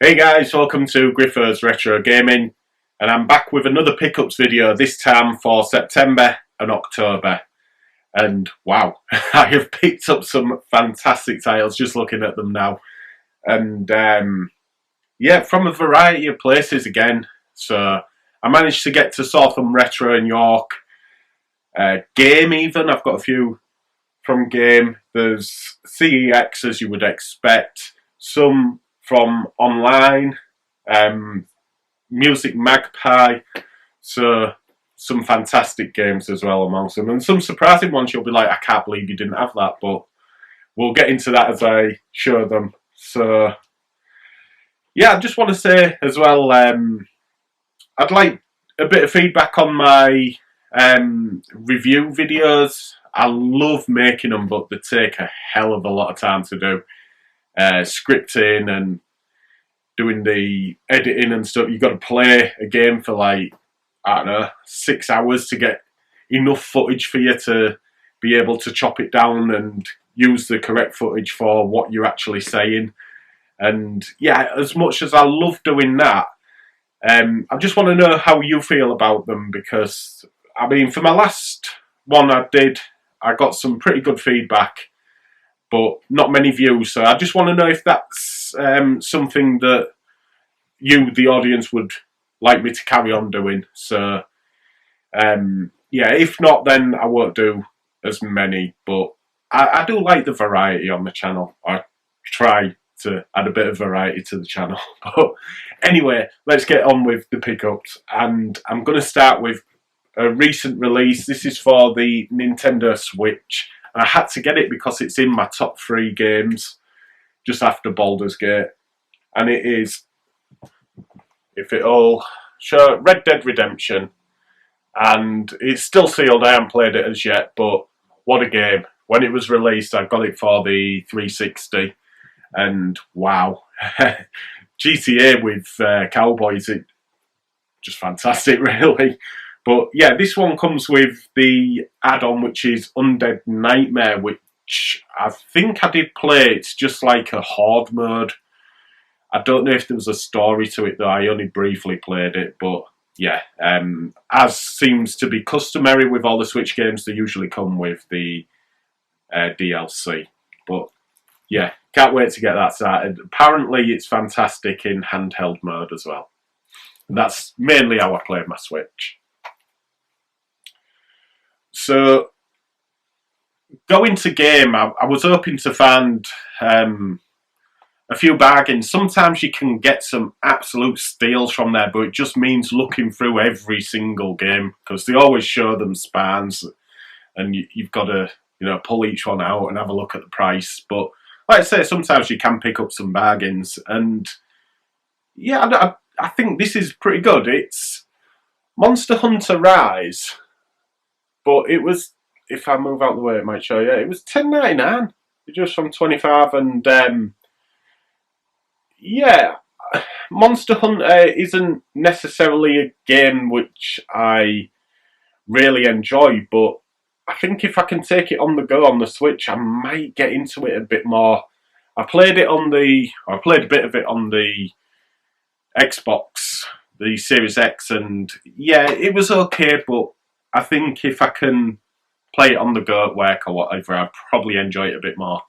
Hey guys, welcome to Griffer's Retro Gaming, and I'm back with another pickups video, this time for September and October. And wow, I have picked up some fantastic titles just looking at them now. And yeah, from a variety of places again. So I managed to get to Southam Retro in York, Game even, I've got a few from Game. There's CEX as you would expect, some from online, Music Magpie, so some fantastic games as well amongst them, and some surprising ones you'll be like, I can't believe you didn't have that, but we'll get into that as I show them. So yeah, I just want to say as well, I'd like a bit of feedback on my review videos. I love making them, but they take a hell of a lot of time to do. Scripting and doing the editing and stuff. You've got to play a game for like, I don't know, 6 hours to get enough footage for you to be able to chop it down and use the correct footage for what you're actually saying. And yeah, as much as I love doing that, I just want to know how you feel about them, because I mean, for my last one I did, I got some pretty good feedback, but not many views. So I just want to know if that's something that you, the audience, would like me to carry on doing. So yeah, if not, then I won't do as many. But I do like the variety on the channel. I try to add a bit of variety to the channel. But anyway, let's get on with the pickups. And I'm going to start with a recent release. This is for the Nintendo Switch. I had to get it because it's in my top 3 games, just after Baldur's Gate. And it is, if it'll show, Red Dead Redemption. And it's still sealed, I haven't played it as yet, but what a game. When it was released, I got it for the 360. And wow, GTA with cowboys, it just fantastic, really. But yeah, this one comes with the add-on, which is Undead Nightmare, which I think I did play. It's just like a horde mode. I don't know if there was a story to it, though. I only briefly played it. But yeah, as seems to be customary with all the Switch games, they usually come with the DLC. But yeah, can't wait to get that started. Apparently it's fantastic in handheld mode as well. That's mainly how I play my Switch. So, going to Game, I was hoping to find a few bargains. Sometimes you can get some absolute steals from there, but it just means looking through every single game, because they always show them spans, and you've got to pull each one out and have a look at the price. But like I say, sometimes you can pick up some bargains, and yeah, I think this is pretty good. It's Monster Hunter Rise. But it was, if I move out the way, it might show you. It was $10.99, just from 25, and yeah, Monster Hunter isn't necessarily a game which I really enjoy, but I think if I can take it on the go on the Switch, I might get into it a bit more. I played a bit of it on the Xbox, the Series X, and yeah, it was okay, but I think if I can play it on the go at work or whatever, I'd probably enjoy it a bit more.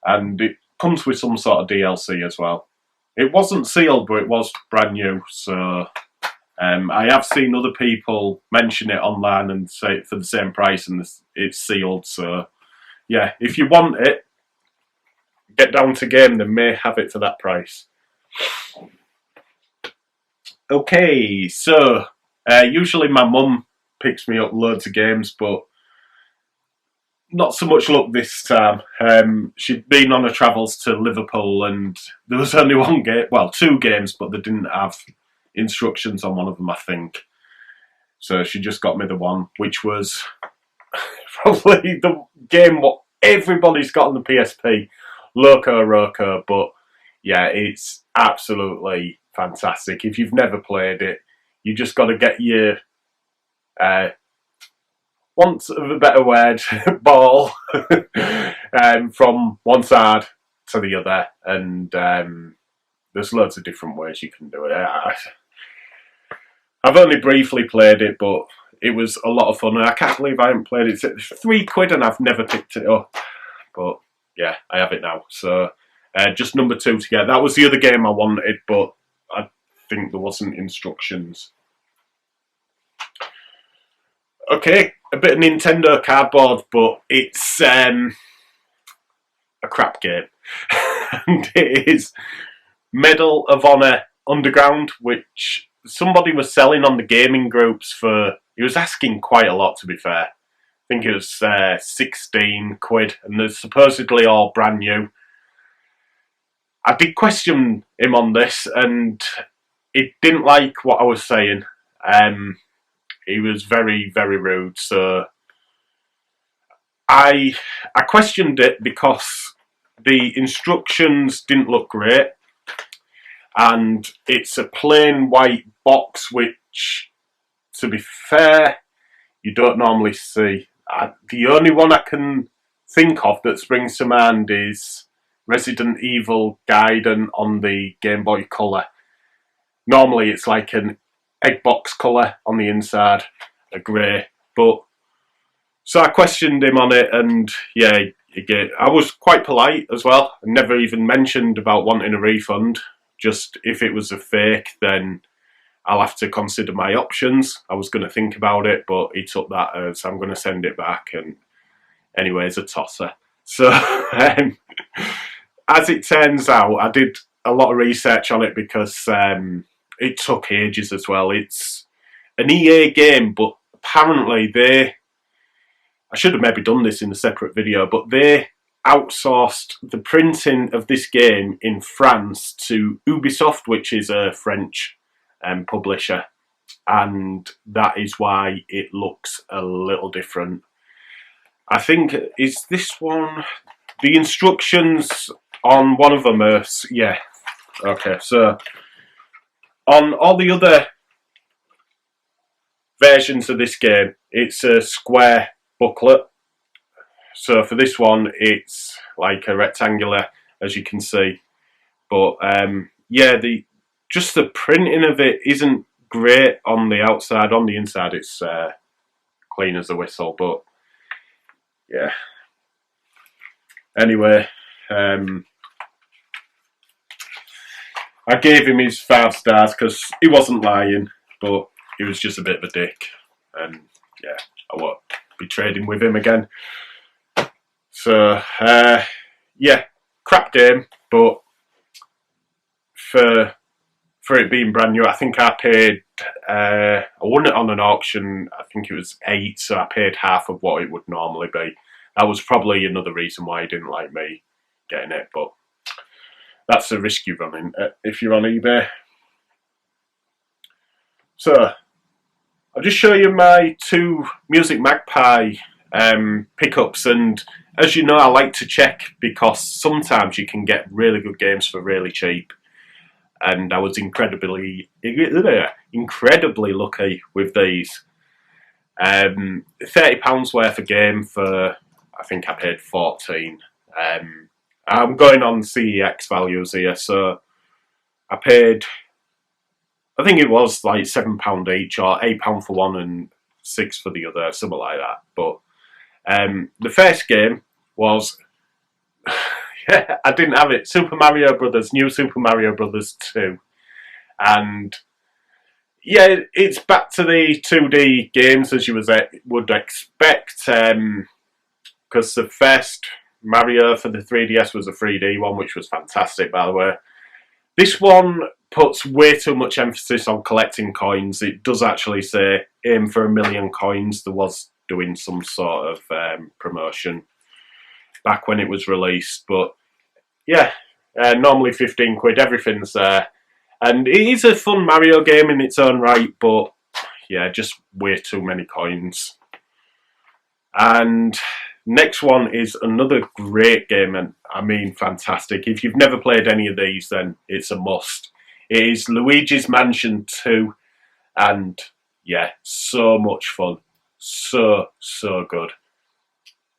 And it comes with some sort of DLC as well. It wasn't sealed, but it was brand new. So I have seen other people mention it online and say it for the same price, and it's sealed. So yeah, if you want it, get down to Game. They may have it for that price. Okay, so usually my mum picks me up loads of games, but not so much luck this time. She'd been on her travels to Liverpool, and there was only one game, well, 2 games, but they didn't have instructions on one of them, I think. So she just got me the one, which was probably the game what everybody's got on the PSP, Loco Roco. But yeah, it's absolutely fantastic. If you've never played it, you just got to get your want of a better word, ball from one side to the other, and there's loads of different ways you can do it. I've only briefly played it, but it was a lot of fun. And I can't believe I haven't played it. It's £3 and I've never picked it up. But yeah, I have it now. So just number 2 to get. That was the other game I wanted, but I think there wasn't instructions. Okay, a bit of Nintendo cardboard, but it's a crap game. And it is Medal of Honor Underground, which somebody was selling on the gaming groups for, he was asking quite a lot, to be fair. I think it was £16, and they're supposedly all brand new. I did question him on this, and he didn't like what I was saying. He was very, very rude, so I questioned it because the instructions didn't look great, and it's a plain white box, which, to be fair, you don't normally see. The only one I can think of that springs to mind is Resident Evil Gaiden on the Game Boy Color. Normally it's like an egg box colour on the inside, a grey. But so I questioned him on it, and yeah, I was quite polite as well. I never even mentioned about wanting a refund. Just if it was a fake, then I'll have to consider my options. I was going to think about it, but he took that as I'm going to send it back, and anyway, it's a tosser. So as it turns out, I did a lot of research on it because it took ages as well. It's an EA game, but apparently I should have maybe done this in a separate video, but they outsourced the printing of this game in France to Ubisoft, which is a French publisher, and that is why it looks a little different. I think, is this one, the instructions on one of them are, yeah, okay, so on all the other versions of this game, it's a square booklet. So for this one, it's like a rectangular, as you can see. But yeah, just the printing of it isn't great on the outside. On the inside, it's clean as a whistle. But yeah. Anyway, I gave him his 5 stars because he wasn't lying, but he was just a bit of a dick. And yeah, I won't be trading with him again. So, yeah, crap game, but for it being brand new, I think I paid, I won it on an auction, I think it was 8, so I paid half of what it would normally be. That was probably another reason why he didn't like me getting it, but that's the risk you run in if you're on eBay. So, I'll just show you my 2 Music Magpie pickups, and as you know, I like to check because sometimes you can get really good games for really cheap, and I was incredibly lucky with these. £30 worth of game for, I think I paid 14. I'm going on CEX values here, so I paid, I think it was like £7 each, or £8 for one and £6 for the other, something like that. But the first game was, yeah, I didn't have it, Super Mario Brothers, New Super Mario Brothers 2. And yeah, it's back to the 2D games as you would expect, because the first Mario for the 3DS was a 3D one, which was fantastic, by the way. This one puts way too much emphasis on collecting coins. It does actually say aim for 1 million coins. There was doing some sort of promotion back when it was released, but yeah, normally £15, everything's there. And it is a fun Mario game in its own right, but yeah, just way too many coins. And next one is another great game, and I mean fantastic. If you've never played any of these, then it's a must. It is Luigi's Mansion 2, and yeah, so much fun. So good.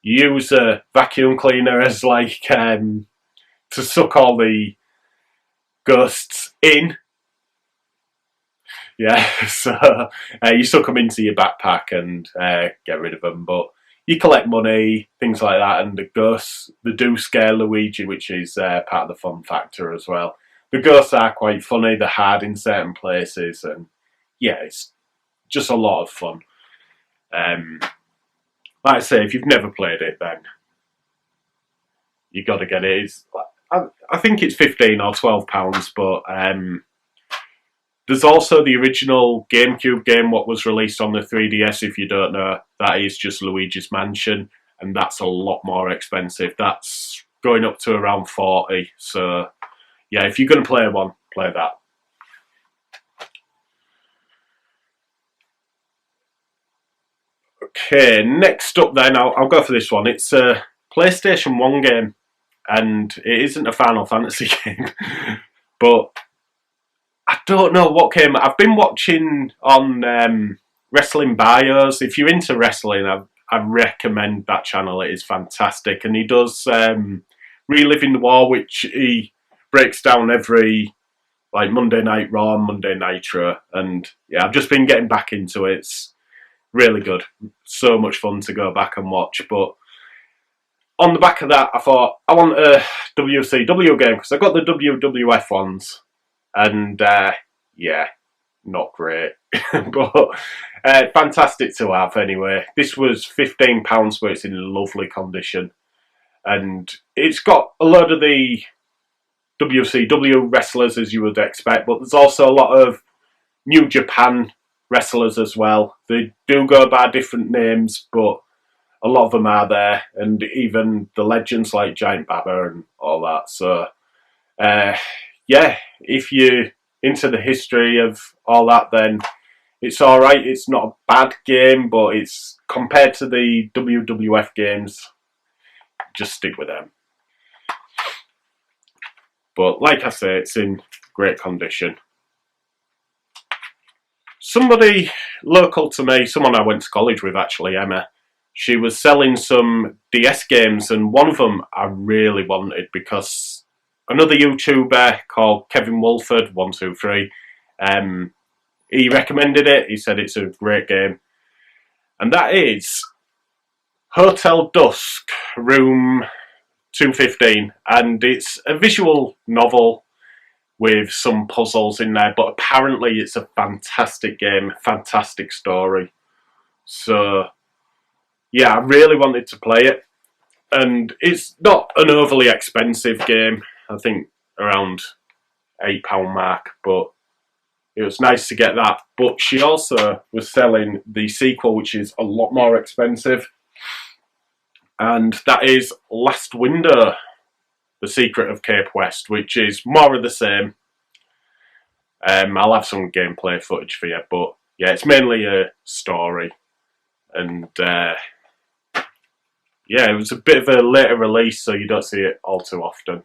You use a vacuum cleaner as like to suck all the ghosts in. Yeah, so you suck them into your backpack and get rid of them. But you collect money, things like that, and the ghosts, they do scare Luigi, which is part of the fun factor as well. The ghosts are quite funny, they're hard in certain places, and yeah, it's just a lot of fun. Like I say, if you've never played it, then you got to get it. I think it's £15 or £12, but there's also the original GameCube game, what was released on the 3DS. If you don't know, that is just Luigi's Mansion, and that's a lot more expensive. That's going up to around 40. So yeah, if you're going to play one, play that. Okay, next up then, I'll go for this one. It's a PlayStation 1 game, and it isn't a Final Fantasy game, but I don't know what came. I've been watching on Wrestling Bios. If you're into wrestling, I recommend that channel. It is fantastic, and he does Reliving the War, which he breaks down every like Monday Night Raw, Monday Nitro, and yeah, I've just been getting back into it. It's really good. So much fun to go back and watch. But on the back of that, I thought I want a WCW game because I got the WWF ones, and yeah, not great, but fantastic to have anyway. This was £15, but it's in lovely condition, and it's got a load of the WCW wrestlers as you would expect, but there's also a lot of New Japan wrestlers as well. They do go by different names, but a lot of them are there, and even the legends like Giant Baba and all that. So yeah, if you're into the history of all that, then it's alright. It's not a bad game, but it's compared to the WWF games, just stick with them. But like I say, it's in great condition. Somebody local to me, someone I went to college with actually, Emma, she was selling some DS games, and one of them I really wanted because another YouTuber called Kevin Wolford123, he recommended it. He said it's a great game, and that is Hotel Dusk Room 215, and it's a visual novel with some puzzles in there, but apparently it's a fantastic game, fantastic story. So yeah, I really wanted to play it, and it's not an overly expensive game. I think around £8 mark, but it was nice to get that. But she also was selling the sequel, which is a lot more expensive, and that is Last Window, The Secret of Cape West, which is more of the same. I'll have some gameplay footage for you, but yeah, it's mainly a story, and yeah, it was a bit of a later release, so you don't see it all too often.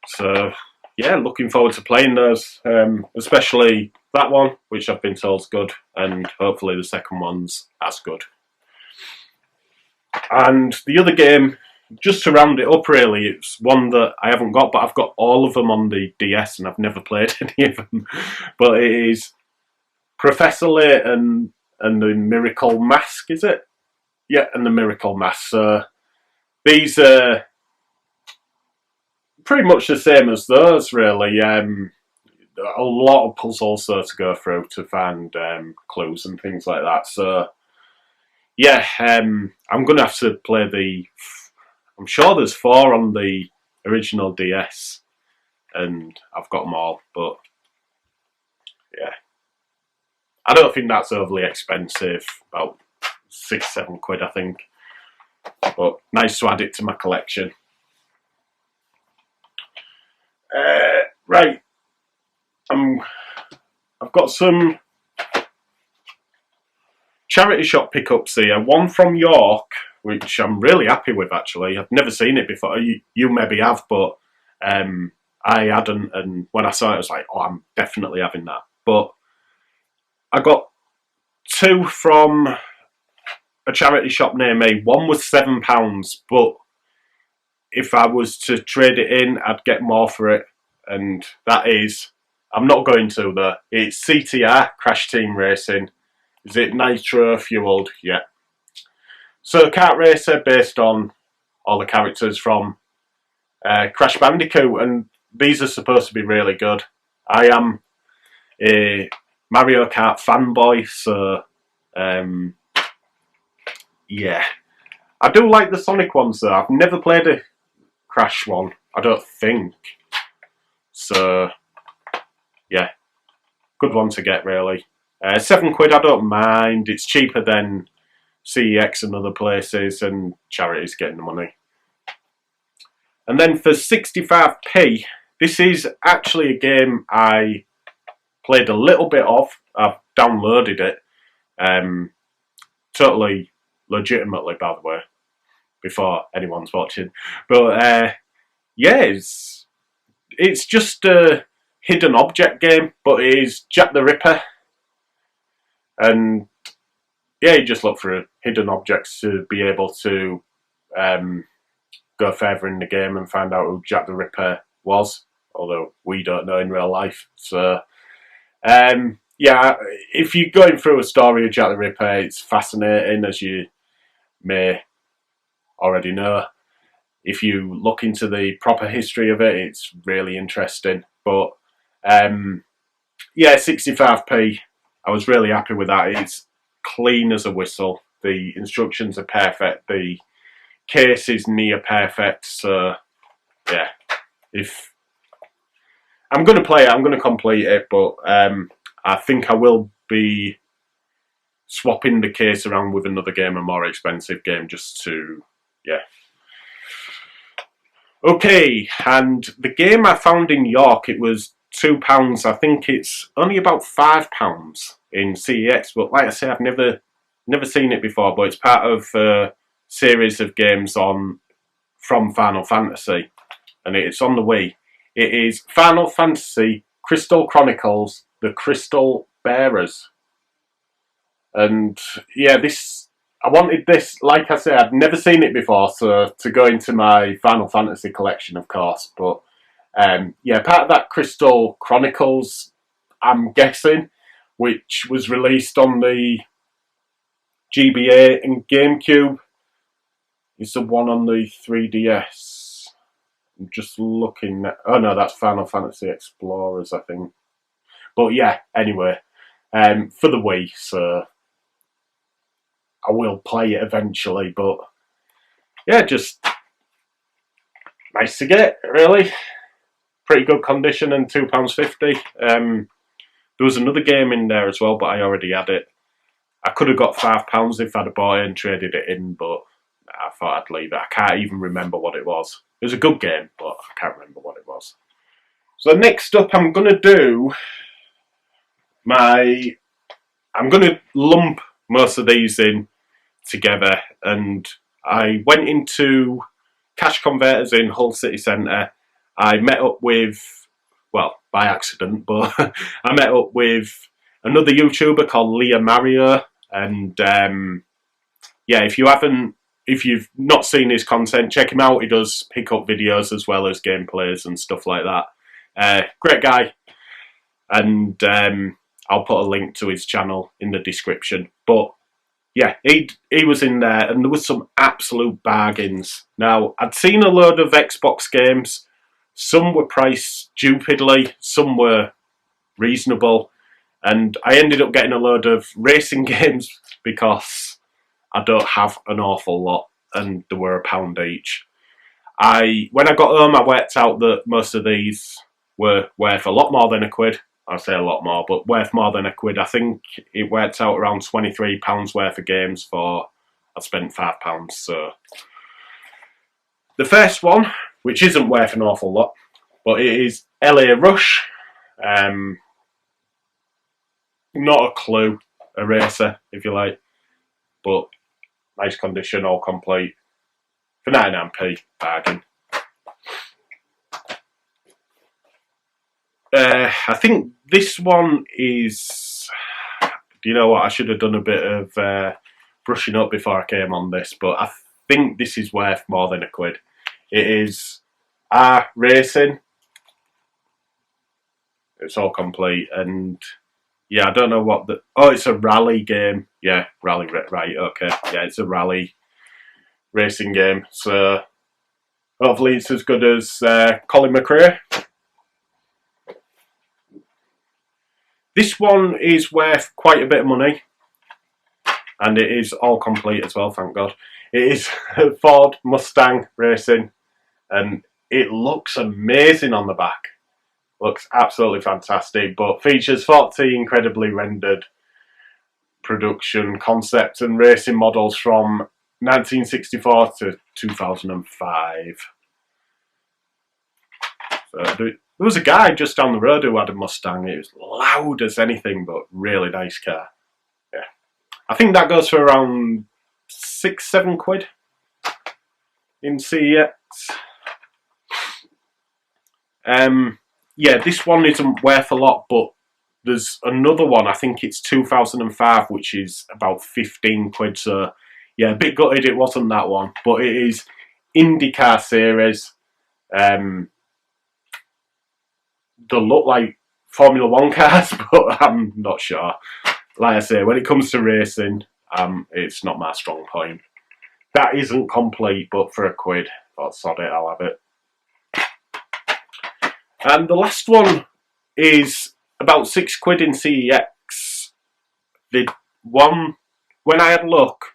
So yeah, looking forward to playing those, especially that one, which I've been told is good, and hopefully the second one's as good. And the other game, just to round it up really, it's one that I haven't got, but I've got all of them on the DS and I've never played any of them. But it is Professor Layton and the Miracle Mask, is it? Yeah, and the Miracle Mask. So these are pretty much the same as those, really. A lot of puzzles to go through to find clues and things like that. So yeah, I'm going to have to play I'm sure there's 4 on the original DS, and I've got them all, but yeah. I don't think that's overly expensive, about £6-7, I think. But nice to add it to my collection. Right, I've got some charity shop pickups here. One from York, which I'm really happy with actually. I've never seen it before. You maybe have, but I hadn't. And when I saw it, I was like, oh, I'm definitely having that. But I got 2 from a charity shop near me. One was £7, but if I was to trade it in, I'd get more for it, and that is, I'm not going to though. It's CTR, Crash Team Racing. Is it nitro fueled? Yeah. So kart racer based on all the characters from Crash Bandicoot, and these are supposed to be really good. I am a Mario Kart fanboy, so yeah. I do like the Sonic ones though. I've never played a Crash one, I don't think. So yeah, good one to get really. £7 I don't mind. It's cheaper than CEX and other places, and charity's getting the money. And then for 65p, this is actually a game I played a little bit of. I've downloaded it. Totally legitimately, by the way, before anyone's watching. But yeah, it's just a hidden object game, but it is Jack the Ripper. And yeah, you just look for hidden objects to be able to go further in the game and find out who Jack the Ripper was, although we don't know in real life. So yeah, if you're going through a story of Jack the Ripper, it's fascinating, as you may already know. If you look into the proper history of it, it's really interesting. But yeah, 65p, I was really happy with that. It's clean as a whistle. The instructions are perfect. The case is near perfect. So yeah, if I'm going to play it, I'm going to complete it, but I think I will be swapping the case around with another game, a more expensive game, just to, yeah. Okay, and the game I found in York, it was £2. I think it's only about £5 in CEX, but like I say, I've never seen it before, but it's part of a series of games from Final Fantasy, and it's on the Wii. It is Final Fantasy Crystal Chronicles, The Crystal Bearers. And yeah, I wanted this, like I said, I've never seen it before, so to go into my Final Fantasy collection, of course. But yeah, part of that Crystal Chronicles, I'm guessing, which was released on the GBA and GameCube, is the one on the 3DS. I'm just looking at, oh no, that's Final Fantasy Explorers, I think. But yeah, anyway, for the Wii, so I will play it eventually, but yeah, just nice to get, really. Pretty good condition and £2.50. There was another game in there as well, but I already had it. I could have got £5 if I'd have bought it and traded it in, but I thought I'd leave it. I can't even remember what it was. It was a good game, but I can't remember what it was. So next up, I'm going to do I'm going to lump most of these in together, and I went into Cash Converters in Hull City Centre. I met up with, well, by accident, but I met up with another YouTuber called Leah Mario, and yeah, if you've not seen his content, check him out. He does pick up videos as well as gameplays and stuff like that. Great guy, and I'll put a link to his channel in the description. But yeah, he was in there, and there was some absolute bargains. Now, I'd seen a load of Xbox games. Some were priced stupidly, some were reasonable, and I ended up getting a load of racing games because I don't have an awful lot, and they were £1 each. When I got home, I worked out that most of these were worth a lot more than £1. I say a lot more, but worth more than £1. I think it worked out around £23 worth of games for, I spent £5. So the first one, which isn't worth an awful lot, but it is LA Rush. Not a clue, a racer, if you like, but nice condition, all complete, for 99p, bargain. I think this one is, do you know what, I should have done a bit of brushing up before I came on this, but I think this is worth more than £1. It is R Racing. It's all complete, and yeah, I don't know what the... Oh, it's a rally game. Yeah, rally, right, okay. Yeah, it's a rally racing game. So hopefully it's as good as Colin McRae. This one is worth quite a bit of money, and it is all complete as well, thank God. It is Ford Mustang Racing, and it looks amazing on the back. Looks absolutely fantastic, but features 40 incredibly rendered production concepts and racing models from 1964 to 2005. So there was a guy just down the road who had a Mustang. It was loud as anything, but really nice car. Yeah, I think that goes for around £6-7 in CEX. Yeah, this one isn't worth a lot, but there's another one, I think it's 2005, which is about £15. So yeah, a bit gutted it wasn't that one, but it is IndyCar series. They look like Formula 1 cars, but I'm not sure. Like I say, when it comes to racing, it's not my strong point. That isn't complete, but for £1, thought sod it, I'll have it. And the last one is about £6 in CEX. The one, when I had a look,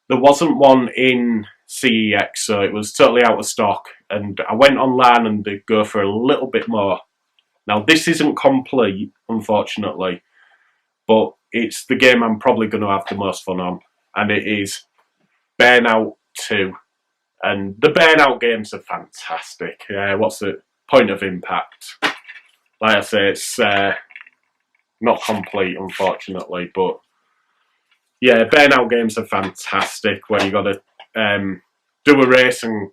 there wasn't one in CEX, so it was totally out of stock. And I went online and they go for a little bit more. Now, this isn't complete, unfortunately, but it's the game I'm probably going to have the most fun on, and it is Burnout 2. And the Burnout games are fantastic. What's the point of impact? Like I say, it's not complete, unfortunately, but yeah, Burnout games are fantastic, where you got to do a race and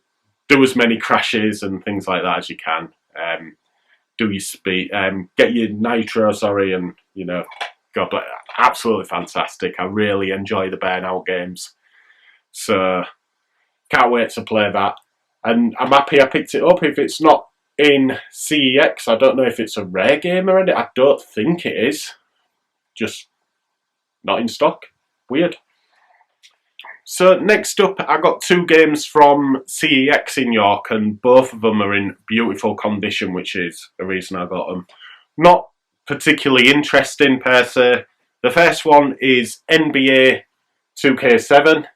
do as many crashes and things like that as you can. Do your speed, get your nitro, and you know, God, but absolutely fantastic. I really enjoy the Burnout games, so can't wait to play that. And I'm happy I picked it up. If it's not in CEX, I don't know if it's a rare game or anything. I don't think it is. Just not in stock. Weird. So next up, I got 2 games from CEX in York, and both of them are in beautiful condition, which is the reason I got them. Not particularly interesting per se. The first one is NBA 2K7.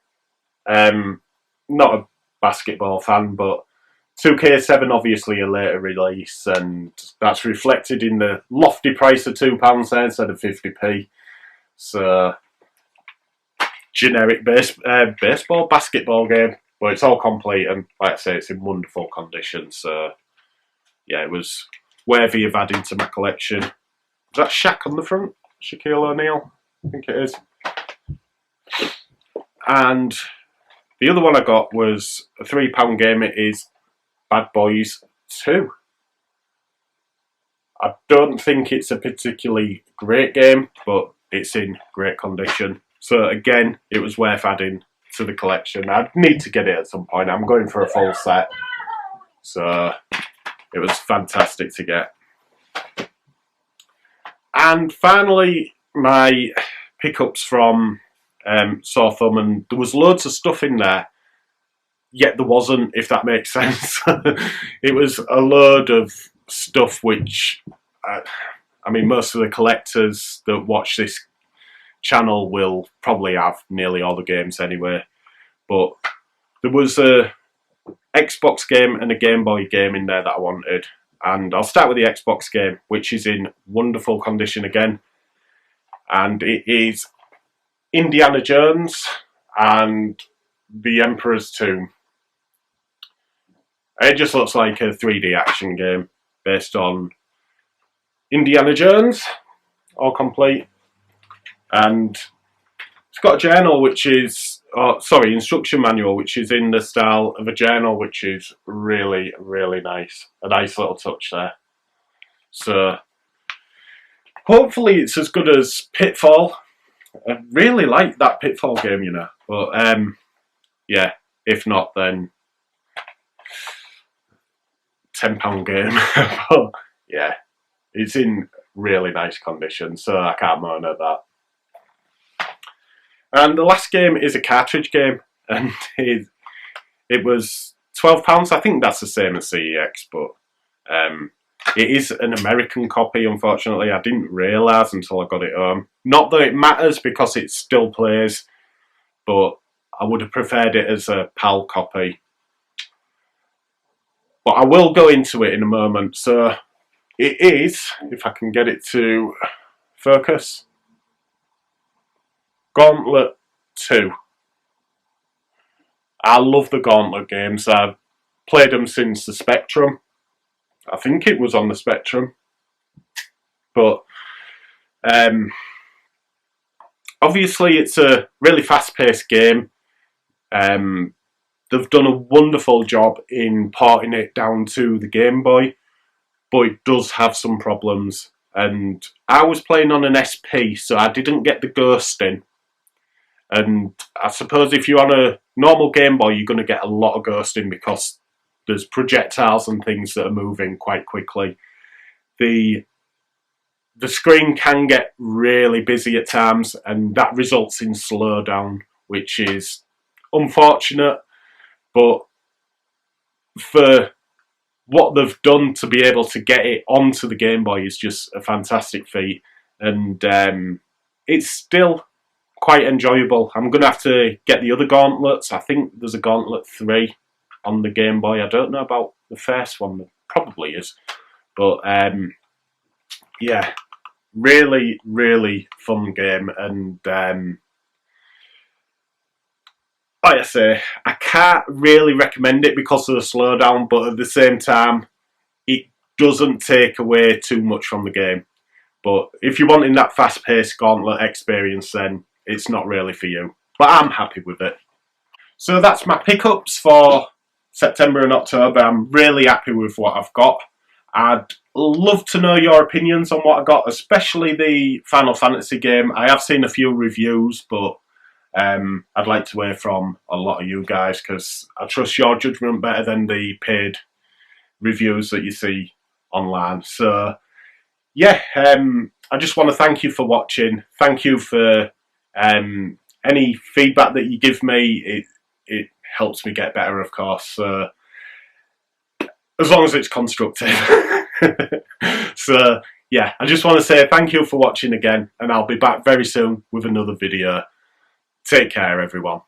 Not a basketball fan, but 2K7 obviously a later release, and that's reflected in the lofty price of £2 there instead of 50p. So generic basketball game, but it's all complete, and like I say, it's in wonderful condition. So yeah, it was worthy of adding to my collection. Is that Shaq on the front? Shaquille O'Neal? I think it is. And the other one I got was a £3 game. It is Bad Boys 2. I don't think it's a particularly great game, but it's in great condition. So again, it was worth adding to the collection. I'd need to get it at some point. I'm going for a full set. So it was fantastic to get. And finally, my pickups from Sore Thumb, and there was loads of stuff in there, yet there wasn't, if that makes sense. It was a load of stuff which, I mean, most of the collectors that watch this channel will probably have nearly all the games anyway. But there was a Xbox game and a Game Boy game in there that I wanted. And I'll start with the Xbox game, which is in wonderful condition again. And it is Indiana Jones and the Emperor's Tomb. It just looks like a 3D action game based on Indiana Jones, all complete. And it's got a journal, which is, instruction manual, which is in the style of a journal, which is really, really nice. A nice little touch there. So hopefully it's as good as Pitfall. I really like that Pitfall game, you know. But yeah, if not, then £10 game. But yeah, it's in really nice condition, so I can't moan at that. And the last game is a cartridge game, and it was £12. I think that's the same as CEX, but it is an American copy, unfortunately. I didn't realise until I got it home. Not that it matters because it still plays, but I would have preferred it as a PAL copy. But I will go into it in a moment. So it is, if I can get it to focus, Gauntlet 2. I love the Gauntlet games. I've played them since the Spectrum. I think it was on the Spectrum. But obviously it's a really fast-paced game. They've done a wonderful job in porting it down to the Game Boy, but it does have some problems. And I was playing on an SP, so I didn't get the ghosting. And I suppose if you're on a normal Game Boy, you're going to get a lot of ghosting because there's projectiles and things that are moving quite quickly. The screen can get really busy at times, and that results in slowdown, which is unfortunate. But for what they've done to be able to get it onto the Game Boy is just a fantastic feat. And it's still quite enjoyable. I'm going to have to get the other Gauntlets. I think there's a Gauntlet 3 on the Game Boy. I don't know about the first one. There probably is. But yeah, really, really fun game. And like I say, I can't really recommend it because of the slowdown, but at the same time, it doesn't take away too much from the game. But if you're wanting that fast-paced Gauntlet experience, then it's not really for you. But I'm happy with it. So that's my pickups for September and October. I'm really happy with what I've got. I'd love to know your opinions on what I got, especially the Final Fantasy game. I have seen a few reviews, but I'd like to hear from a lot of you guys because I trust your judgment better than the paid reviews that you see online. So yeah, I just want to thank you for watching. Thank you for any feedback that you give me. It helps me get better, of course. So as long as it's constructive. So yeah, I just want to say thank you for watching again, and I'll be back very soon with another video. Take care, everyone.